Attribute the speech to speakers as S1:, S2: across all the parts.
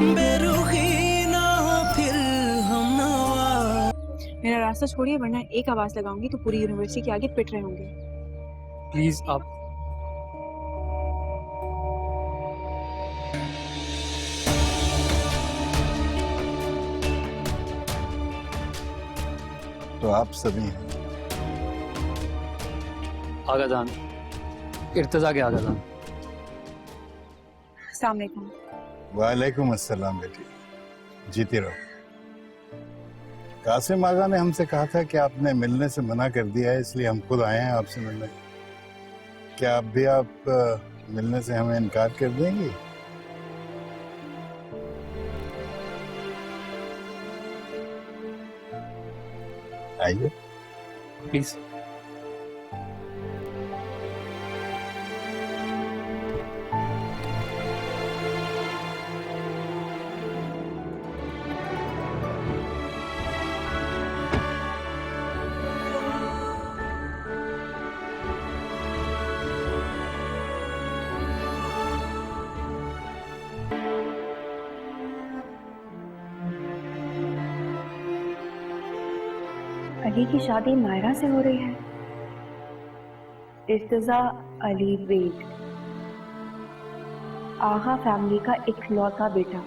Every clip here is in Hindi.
S1: बेरुखी ना हो फिर हम नवा।
S2: मेरा रास्ता छोड़िए, वरना एक आवाज लगाऊंगी तो पूरी यूनिवर्सिटी के आगे पिट रहे होंगे।
S3: प्लीज आप।
S4: तो आप सभी हैं।
S3: आगाजान, इर्तजा के आगाजान।
S2: अस्सलाम वालेकुम।
S4: वालेकुम अस्सलाम बेटी, जीती रहो। कासिम आगा ने हमसे कहा था कि आपने मिलने से मना कर दिया है, इसलिए हम खुद आए हैं आपसे मिलने। क्या आप भी मिलने से हमें इनकार कर देंगी? आइए।
S3: प्लीज।
S5: अली की शादी मायरा से हो रही है। इर्तिजा अली वेद, आगा फैमिली का इकलौता बेटा।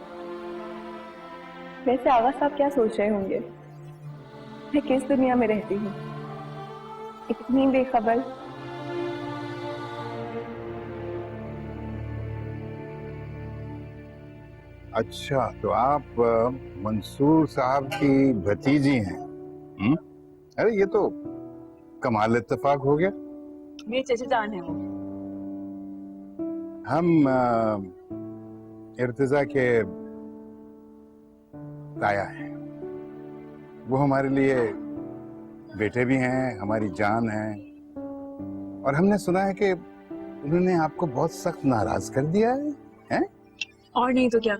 S5: वैसे आगा साहब क्या सोच रहे होंगे, मैं किस दुनिया में रहती हूँ, इतनी बेखबर।
S4: अच्छा, तो आप मंसूर साहब की भतीजी हैं? अरे ये तो कमाल इत्तेफाक हो गया।
S2: मेरे चचा जान है वो।
S4: हम इर्तिजा के ताया हैं। वो हमारे लिए बेटे भी हैं, हमारी जान है। और हमने सुना है कि उन्होंने आपको बहुत सख्त नाराज कर दिया है?
S2: और नहीं तो क्या,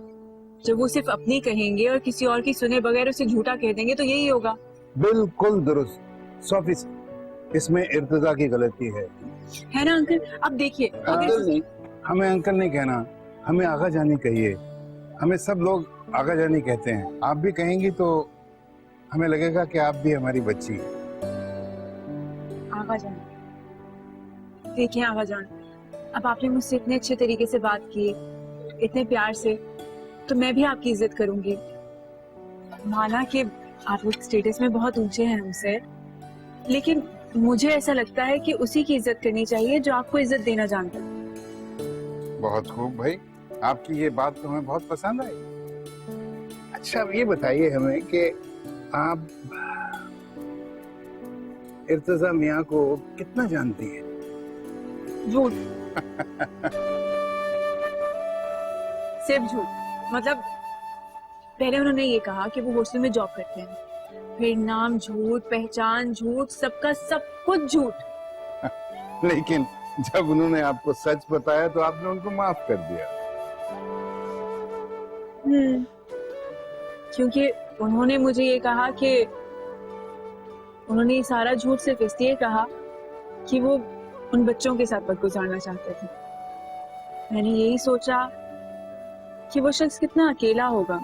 S2: जब वो सिर्फ अपनी कहेंगे और किसी और की सुने बगैर उसे झूठा कह देंगे तो यही होगा।
S4: बिल्कुल दुरुस्त, 100%। इसमें इर्तिजा की गलती है
S2: ना अंकल? अब देखिए,
S4: अंकल नहीं, हमें अंकल नहीं कहना, हमें आगा जानी कहिए। हमें सब लोग आगा जानी कहते हैं। आप भी कहेंगी तो हमें लगेगा कि आप भी हमारी बच्ची हैं।
S2: आगा जान, देखिए आगा जान, अब आपने मुझसे इतने अच्छे तरीके से बात की, इतने प्यार से, तो मैं भी आपकी इज्जत करूंगी। माना कि आप लोग स्टेटस में बहुत ऊंचे हैं हमसे, लेकिन मुझे ऐसा लगता है कि उसी की इज्जत करनी चाहिए जो आपको इज्जत देना जानता है।
S4: बहुत खूब भाई, आपकी ये बात तो हमें बहुत पसंद आई। अच्छा, अब ये बताइए हमें कि आप इर्तिजा मियां को कितना जानती हैं?
S2: झूठ। सिर्फ झूठ। मतलब पहले उन्होंने ये कहा कि वो हॉस्टल में जॉब करते हैं, फिर नाम झूठ, पहचान झूठ, सबका सब कुछ झूठ।
S4: लेकिन जब उन्होंने आपको सच बताया तो आपने उनको माफ कर दिया।
S2: क्योंकि उन्होंने मुझे ये कहा कि उन्होंने ये सारा झूठ सिर्फ इसलिए कहा कि वो उन बच्चों के साथ वक्त गुजारना चाहते थे। मैंने यही सोचा कि वो शख्स कितना अकेला होगा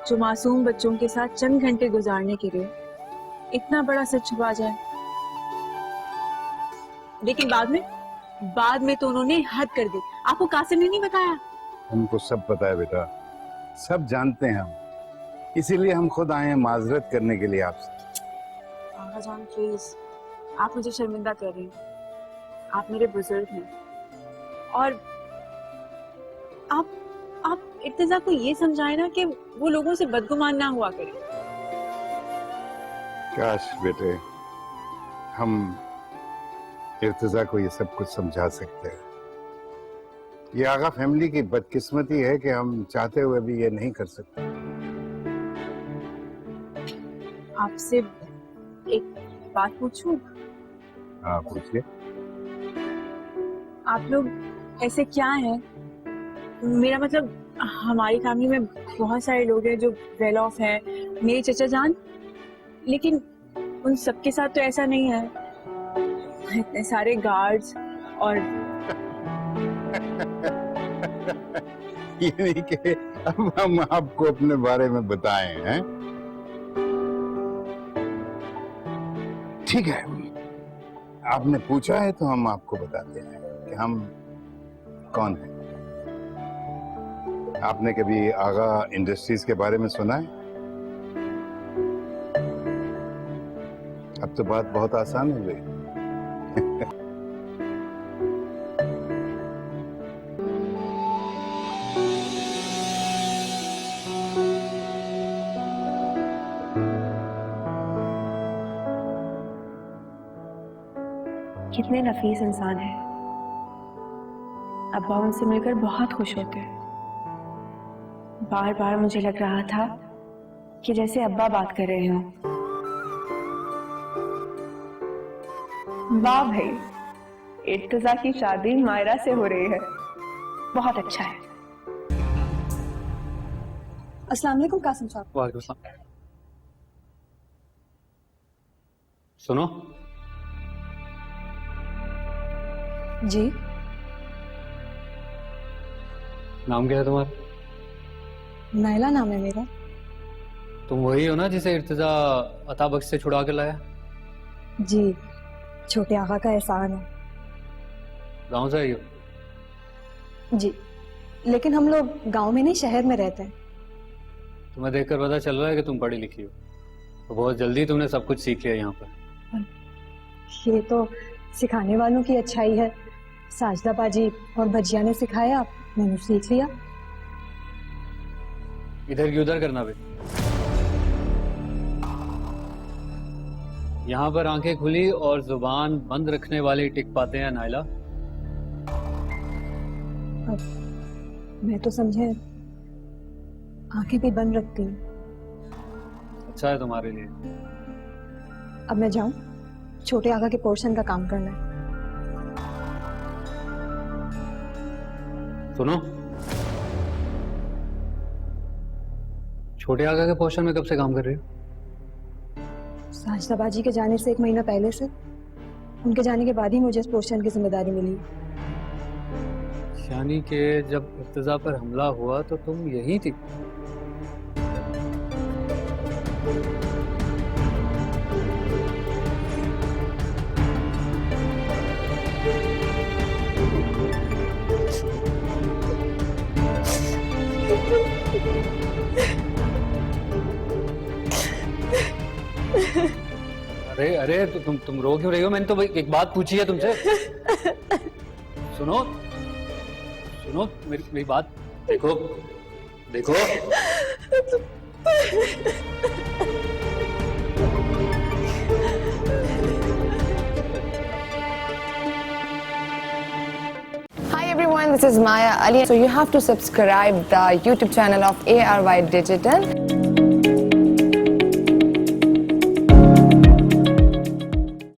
S2: जो मासूम बच्चों के साथ चंद घंटे गुजारने के लिए इतना बड़ा सच छुपा जाए। लेकिन बाद में तो उन्होंने हद कर दी। आपको कासिम ने नहीं बताया?
S4: हमको सब पता है बेटा, सब जानते हैं हम, इसीलिए हम खुद आए हैं माजरत करने के लिए आपसे।
S2: आगा जान प्लीज, आप मुझे शर्मिंदा कर रही हैं। आप मेरे बुजुर्ग हैं और आप इर्तिजा को ये समझाए ना कि वो लोगों से बदगुमान ना हुआ करे।
S4: काश बेटे हम इर्तिजा को ये सब कुछ समझा सकते हैं। ये आगा फैमिली की बदकिस्मती है कि हम चाहते हुए भी ये नहीं कर सकते।
S2: आपसे एक बात पूछूं?
S4: हाँ पूछिए।
S2: आप लोग ऐसे क्या हैं, मेरा मतलब हमारी फैमिली में बहुत सारे लोग हैं जो वेल ऑफ हैं, मेरे चचा जान, लेकिन उन सबके साथ तो ऐसा नहीं है। इतने सारे गार्ड्स और
S4: ये नहीं कि अब हम आपको अपने बारे में बताएं, हैं? ठीक है, आपने पूछा है तो हम आपको बताते हैं कि हम कौन हैं। आपने कभी आगा इंडस्ट्रीज के बारे में सुना है? अब तो बात बहुत आसान हो गई।
S5: कितने नफीस इंसान है। अब्बा उनसे मिलकर बहुत खुश होते हैं। बार बार मुझे लग रहा था कि जैसे अब्बा बात कर रहे हो। वाह भाई, इर्तिजा की शादी मायरा से हो रही है, बहुत अच्छा है।
S6: अस्सलाम वालेकुम कासिम साहब।
S3: वालेकुम सलाम। सुनो,
S6: जी
S3: नाम क्या है तुम्हारा?
S6: नायला नाम है मेरा।
S3: तुम वही हो ना जिसे इर्तिजा अता बख्श से छुड़ा के लाया?
S6: जी, छोटे आका का एहसान है।
S3: गांव से आई हो?
S6: जी, लेकिन हम लोग गांव में नहीं शहर में रहते हैं।
S3: तुम्हें देखकर पता चल रहा है कि तुम पढ़ी लिखी हो, तो बहुत जल्दी तुमने सब कुछ सीख लिया यहाँ पर।
S6: ये तो सिखाने वालों की अच्छाई है। साजदा बाजी और भजिया ने सिखाया, मैंने सीख लिया।
S3: इधर की उधर करना भी। यहाँ पर आंखें खुली और जुबान बंद रखने वाले टिक पाते हैं नायला।
S6: मैं तो समझे आंखें भी बंद रखती हूँ।
S3: अच्छा है तुम्हारे लिए।
S6: अब मैं जाऊं, छोटे आका के पोर्शन का काम करना है।
S3: सुनो, छोटे आका के पोर्शन में कब से काम कर रही हो?
S6: साजदा बाजी के जाने से 1 महीना पहले से। उनके जाने के बाद ही मुझे इस पोर्शन की जिम्मेदारी मिली।
S3: यानी कि जब इर्तिजा पर हमला हुआ तो तुम यही थी? अरे अरे, तो तुम रो क्यों रही हो? मैंने तो एक बात पूछी है तुमसे। सुनो सुनो, मेरी बात देखो देखो।
S7: Hi everyone, this is Maya Ali. So you have to subscribe the YouTube channel of ARY Digital.